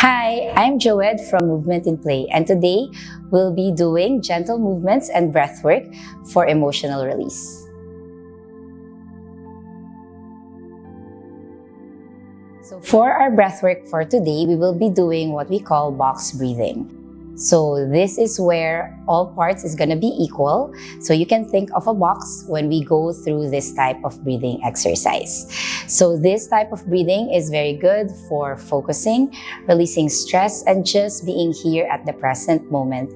Hi, I'm Joed from Movement in Play, and today we'll be doing gentle movements and breath work for emotional release. So for our breath work for today, we will be doing what we call box breathing. So this is where all parts is going to be equal. So you can think of a box when we go through this type of breathing exercise. So this type of breathing is very good for focusing, releasing stress, and just being here at the present moment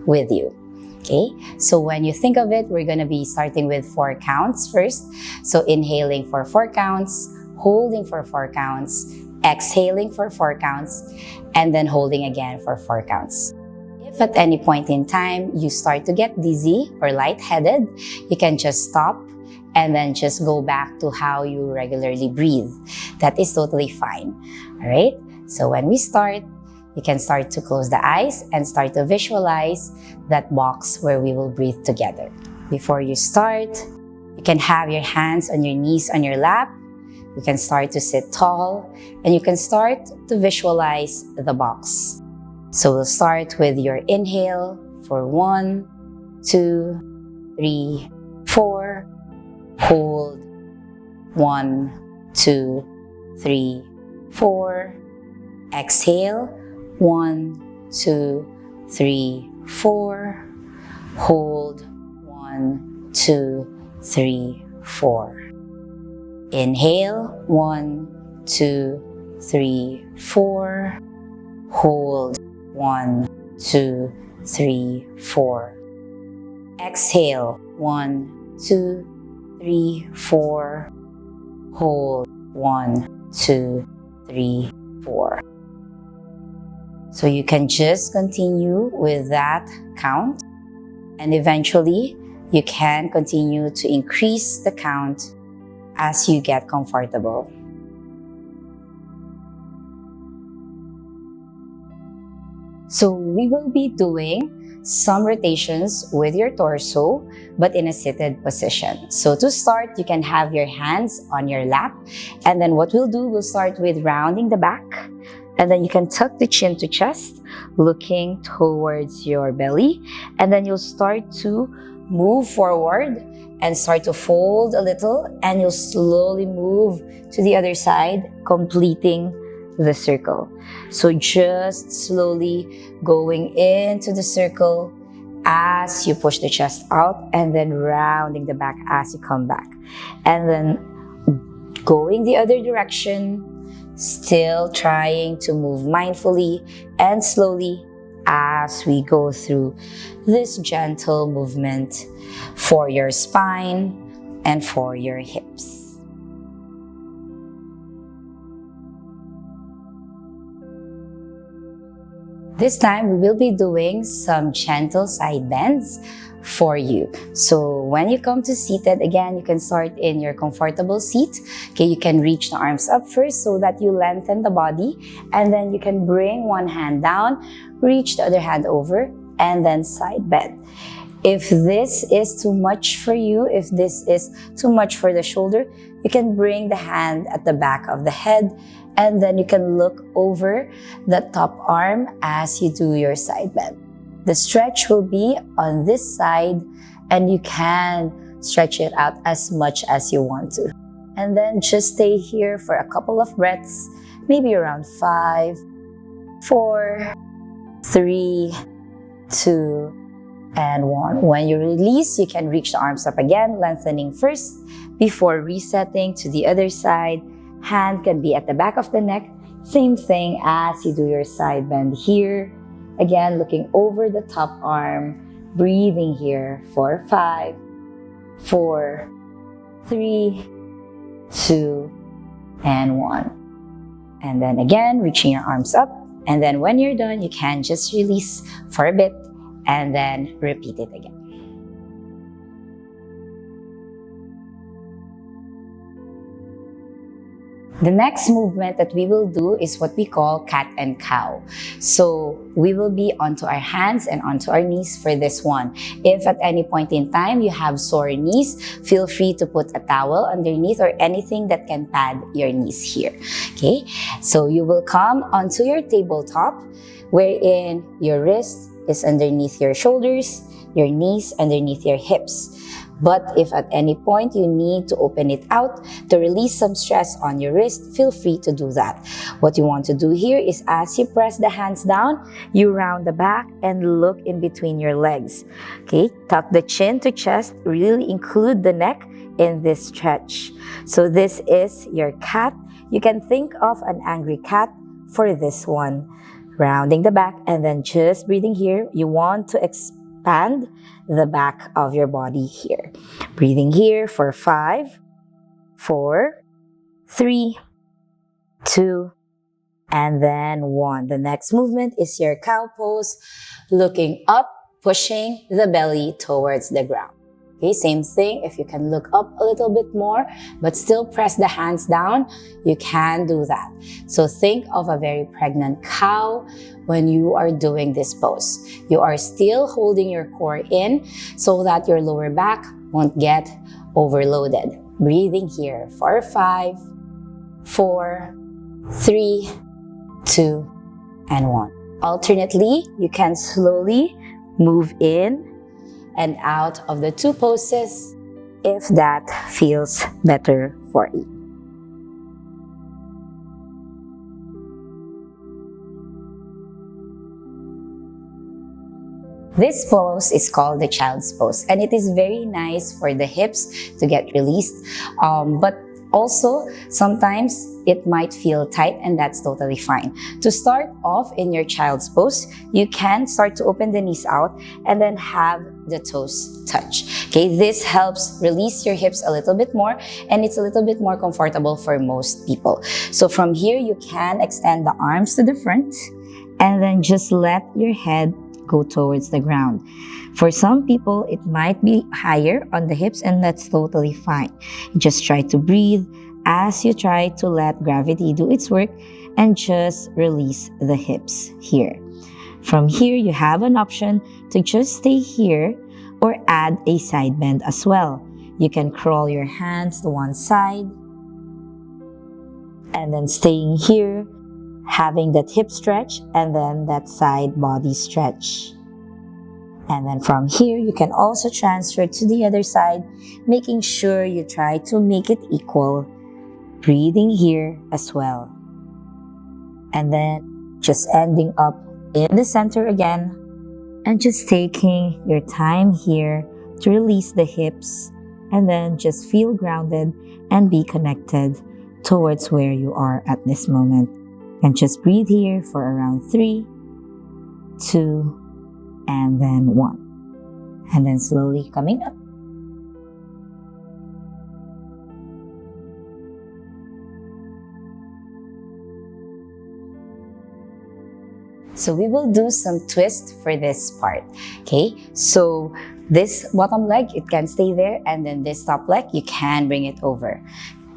with you. Okay, so when you think of it, we're going to be starting with 4 counts first. So inhaling for 4 counts, holding for 4 counts, exhaling for 4 counts, and then holding again for 4 counts. If at any point in time you start to get dizzy or lightheaded, you can just stop and then just go back to how you regularly breathe. That is totally fine. All right? So when we start, you can start to close the eyes and start to visualize that box where we will breathe together. Before you start, you can have your hands on your knees on your lap. You can start to sit tall and you can start to visualize the box. So we'll start with your inhale for 1, 2, 3, 4. Hold 1, 2, 3, 4. Exhale 1, 2, 3, 4. Hold 1, 2, 3, 4. Inhale 1, 2, 3, 4. Hold 1, 2, 3, 4. Exhale 1, 2, 3, 4. Hold 1, 2, 3, 4. So you can just continue with that count, and eventually you can continue to increase the count as you get comfortable. So we will be doing some rotations with your torso, but in a seated position. So to start, you can have your hands on your lap. And then what we'll do, we'll start with rounding the back. And then you can tuck the chin to chest, looking towards your belly. And then you'll start to move forward and start to fold a little. And you'll slowly move to the other side, completing the circle. So just slowly going into the circle as you push the chest out, and then rounding the back as you come back. And then going the other direction, still trying to move mindfully and slowly as we go through this gentle movement for your spine and for your hips. This time, we will be doing some gentle side bends for you. So when you come to seated, again, you can start in your comfortable seat. Okay, you can reach the arms up first so that you lengthen the body. And then you can bring one hand down, reach the other hand over, and then side bend. If this is too much for you, if this is too much for the shoulder, you can bring the hand at the back of the head, and then you can look over the top arm as you do your side bend. The stretch will be on this side, and you can stretch it out as much as you want to. And then just stay here for a couple of breaths, maybe around 5, 4, 3, 2, and 1. When you release, you can reach the arms up again, lengthening first before resetting to the other side. Hand can be at the back of the neck. Same thing as you do your side bend here. Again, looking over the top arm, breathing here for 5, 4, 3, 2, and 1. And then again, reaching your arms up. And then when you're done, you can just release for a bit and then repeat it again. The next movement that we will do is what we call cat and cow. So we will be onto our hands and onto our knees for this one. If at any point in time you have sore knees, feel free to put a towel underneath or anything that can pad your knees here. Okay, so you will come onto your tabletop wherein your wrist is underneath your shoulders, your knees underneath your hips. But if at any point you need to open it out to release some stress on your wrist, feel free to do that. What you want to do here is as you press the hands down, you round the back and look in between your legs. Okay, tuck the chin to chest, really include the neck in this stretch. So this is your cat. You can think of an angry cat for this one. Rounding the back and then just breathing here. You want to expand the back of your body here. Breathing here for 5, 4, 3, 2, and then 1. The next movement is your cow pose, looking up, pushing the belly towards the ground. Okay, same thing. If you can look up a little bit more, but still press the hands down, you can do that. So think of a very pregnant cow when you are doing this pose. You are still holding your core in so that your lower back won't get overloaded. Breathing here for 5, 4, 3, 2, and 1. Alternately, you can slowly move in and out of the two poses if that feels better for you. This pose is called the child's pose, and it is very nice for the hips to get released, but also sometimes it might feel tight, and that's totally fine. To start off in your child's pose, you can start to open the knees out and then have the toes touch. Okay, this helps release your hips a little bit more, and it's a little bit more comfortable for most people. So from here, you can extend the arms to the front and then just let your head go towards the ground. For some people, it might be higher on the hips, and that's totally fine. Just try to breathe as you try to let gravity do its work and just release the hips here. From here, you have an option to just stay here or add a side bend as well. You can crawl your hands to one side and then staying here, having that hip stretch and then that side body stretch. And then from here, you can also transfer to the other side, making sure you try to make it equal. Breathing here as well. And then just ending up in the center again and just taking your time here to release the hips and then just feel grounded and be connected towards where you are at this moment. And just breathe here for around 3, 2, and then 1. And then slowly coming up. So we will do some twist for this part. Okay, so this bottom leg, it can stay there, and then this top leg, you can bring it over.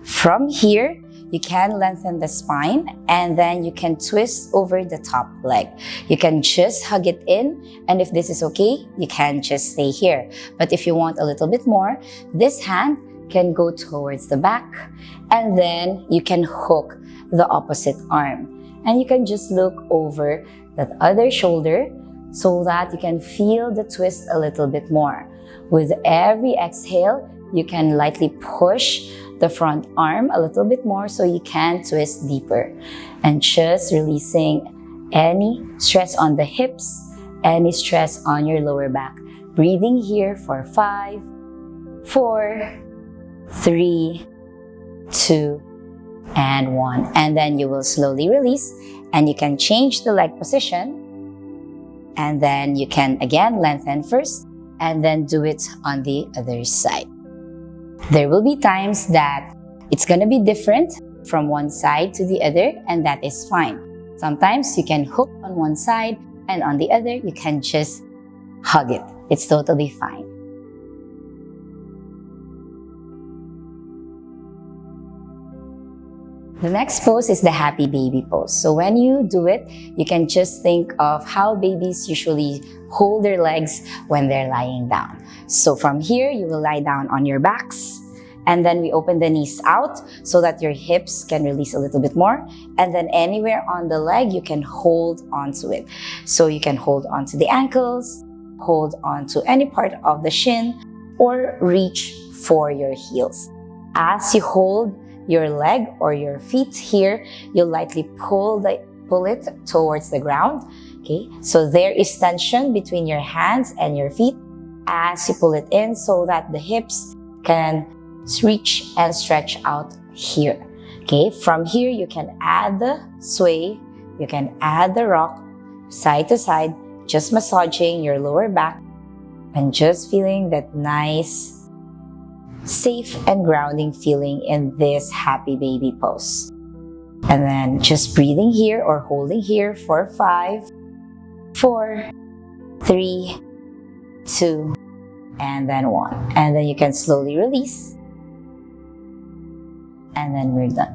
From here, you can lengthen the spine, and then you can twist over the top leg. You can just hug it in, and if this is okay, you can just stay here. But if you want a little bit more, this hand can go towards the back, and then you can hook the opposite arm. And you can just look over that other shoulder so that you can feel the twist a little bit more. With every exhale, you can lightly push the front arm a little bit more so you can twist deeper. And just releasing any stress on the hips, any stress on your lower back. Breathing here for 5, 4, 3, 2, and 1. And then you will slowly release, and you can change the leg position. And then you can again lengthen first, and then do it on the other side. There will be times that it's going to be different from one side to the other, and that is fine. Sometimes you can hook on one side, and on the other, you can just hug it. It's totally fine. The next pose is the happy baby pose. So when you do it, you can just think of how babies usually hold their legs when they're lying down. So from here, you will lie down on your backs, and then we open the knees out so that your hips can release a little bit more. And then anywhere on the leg, you can hold onto it. So you can hold onto the ankles, hold onto any part of the shin, or reach for your heels. As you hold your leg or your feet here, you'll lightly pull it towards the ground. Okay, so there is tension between your hands and your feet as you pull it in so that the hips can reach and stretch out here. Okay, from here you can add the sway, you can add the rock side to side, just massaging your lower back and just feeling that nice, safe and grounding feeling in this happy baby pose. And then just breathing here or holding here for 5, 4, 3, 2, and then 1. And then you can slowly release. And then we're done.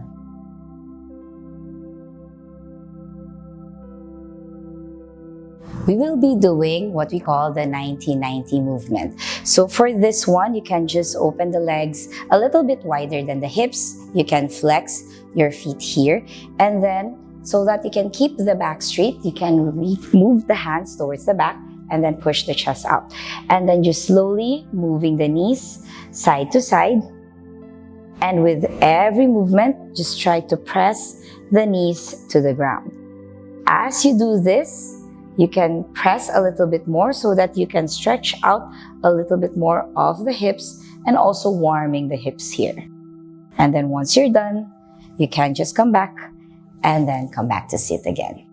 We will be doing what we call the 90-90 movement. So for this one, you can just open the legs a little bit wider than the hips. You can flex your feet here. And then so that you can keep the back straight, you can move the hands towards the back and then push the chest out. And then just slowly moving the knees side to side. And with every movement, just try to press the knees to the ground. As you do this, you can press a little bit more so that you can stretch out a little bit more of the hips and also warming the hips here. And then once you're done, you can just come back and then come back to sit again.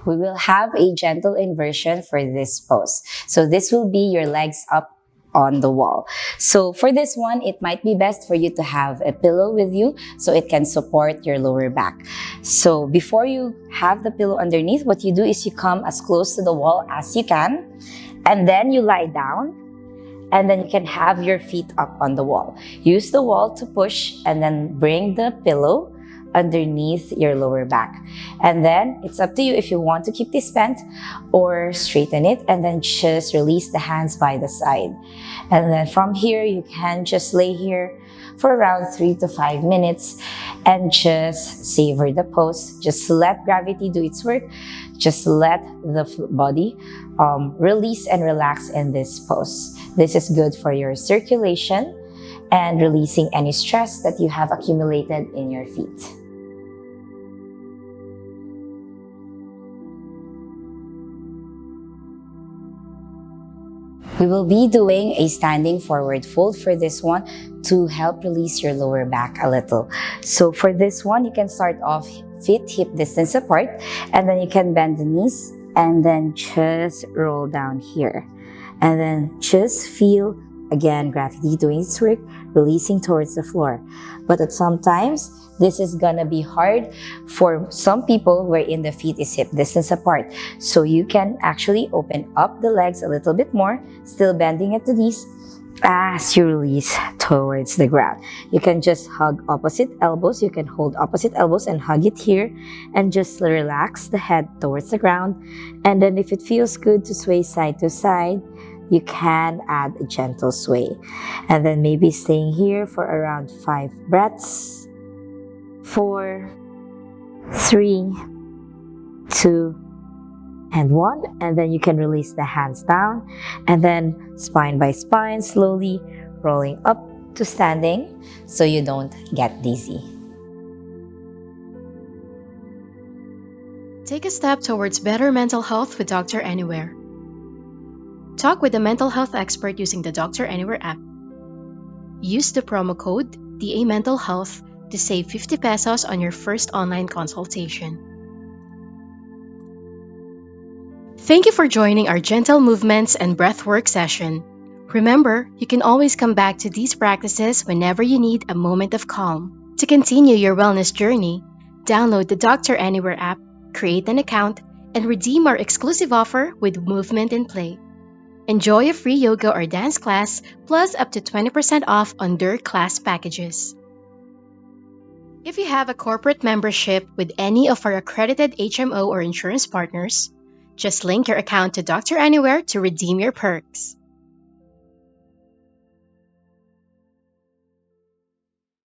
We will have a gentle inversion for this pose. So this will be your legs up on the wall. So for this one, it might be best for you to have a pillow with you so it can support your lower back. So before you have the pillow underneath, what you do is you come as close to the wall as you can, and then you lie down, and then you can have your feet up on the wall. Use the wall to push and then bring the pillow underneath your lower back. And then it's up to you if you want to keep this bent or straighten it, and then just release the hands by the side. And then from here, you can just lay here for around 3 to 5 minutes and just savor the pose. Just let gravity do its work. Just let the body release and relax in this pose. This is good for your circulation and releasing any stress that you have accumulated in your feet. We will be doing a standing forward fold for this one to help release your lower back a little. So for this one, you can start off feet hip distance apart, and then you can bend the knees and then just roll down here. And then just feel, again, gravity doing its work, releasing towards the floor. But at sometimes, this is gonna be hard for some people wherein the feet is hip distance apart. So you can actually open up the legs a little bit more, still bending at the knees as you release towards the ground. You can just hug opposite elbows. You can hold opposite elbows and hug it here and just relax the head towards the ground. And then if it feels good to sway side to side, you can add a gentle sway. And then maybe staying here for around 5 breaths. 4, 3, 2, and 1. And then you can release the hands down, and then spine by spine, slowly rolling up to standing so you don't get dizzy. Take a step towards better mental health with Dr. Anywhere. Talk with a mental health expert using the Dr. Anywhere app. Use the promo code DA Mental Health to save 50 pesos on your first online consultation. Thank you for joining our gentle movements and breathwork session. Remember, you can always come back to these practices whenever you need a moment of calm. To continue your wellness journey, download the Dr. Anywhere app, create an account, and redeem our exclusive offer with Movement in Play. Enjoy a free yoga or dance class, plus up to 20% off on their class packages. If you have a corporate membership with any of our accredited HMO or insurance partners, just link your account to Dr. Anywhere to redeem your perks.